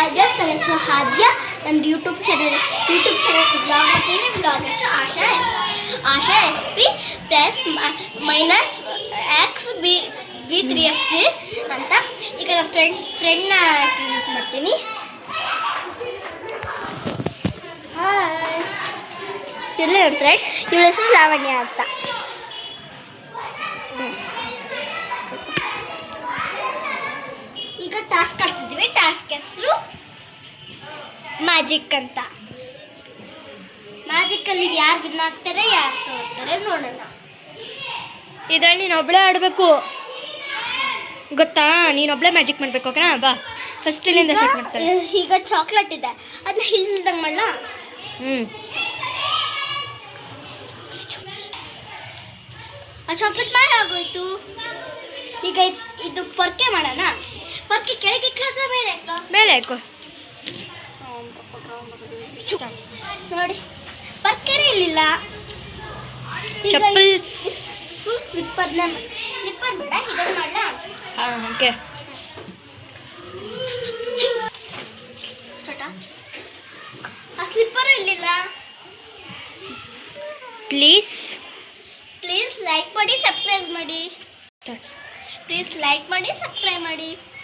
ಆದ್ಯಸ್ ನನ್ನ ಹೆಸರು ಆದ್ಯ. ನನ್ನ ಯೂಟ್ಯೂಬ್ ಚಾನಲ್ ಬ್ಲಾಗ್ ಮಾಡ್ತೀನಿ. ಬ್ಲಾಗರ್ಸ್ ಆಶಾ SP +XB3FG ಅಂತ. ಈಗ ನನ್ನ ಫ್ರೆಂಡ್ನ ಇಂಟ್ರೊಡ್ಯೂಸ್ ಮಾಡ್ತೀನಿ. ಹಾಯ್, ಇಲ್ಲ ನನ್ನ ಫ್ರೆಂಡ್, ಇವಳ ಹೆಸರು ಲಾವಣ್ಯ ಅಂತ. ಈಗ ಟಾಸ್ಕ್ ಆಡ್ತಿದ್ವಿ. ಟಾಸ್ಕ್ ಹೆಸರು ಮ್ಯಾಜಿಕ್ ಅಂತ. ಮ್ಯಾಜಿಕಲ್ಲಿ ಯಾರು ವಿನ್ ಆಗ್ತಾರೆ, ಯಾರು ಸೋಲ್ತಾರೆ ನೋಡೋಣ. ಇದ್ರಲ್ಲಿ ನೀನೊಬ್ಳೆ ಆಡಬೇಕು, ಗೊತ್ತಾ? ನೀನೊಬ್ಳೆ ಮ್ಯಾಜಿಕ್ ಮಾಡಬೇಕು, ಓಕೆನಾ? ಬಾ, ಫಸ್ಟ್ ಇಲ್ಲಿಂದ ಸ್ಟಾರ್ಟ್ ಮಾಡ್ತಾರೆ. ಈಗ ಚಾಕ್ಲೇಟ್ ಇದೆ, ಅದನ್ನ ಇಲ್ದಂಗೆ ಮಾಡಲ. ಆ ಚಾಕ್ಲೇಟ್ ಮೇಲೆ ಆಗೋಯ್ತು. ಈಗ ಇದು ಪೊರ್ಕೆ ಮಾಡೋಣ. ಪೊರ್ಕೆ ಕೆಳಗೆ ಇಟ್ಲದ ಮೇಲೆ ಮೇಲೆ ಹಾಕು. ನೋಡಿ, ಪರ್ಕೆನೇ ಇಲ್ಲಿಲ್ಲ. ಚಪ್ಪಲ್ ಸ್ಲಿಪ್ಪರ್ ಬೇಡ, ಇದನ್ನು ಮಾಡಲ. ಓಕೆ. ಆ ಸ್ಲಿಪ್ಪರು ಇಲ್ಲಿಲ್ಲ. ಪ್ಲೀಸ್ ಲೈಕ್ ಮಾಡಿ, ಸಬ್ಸ್ಕ್ರೈಬ್ ಮಾಡಿ.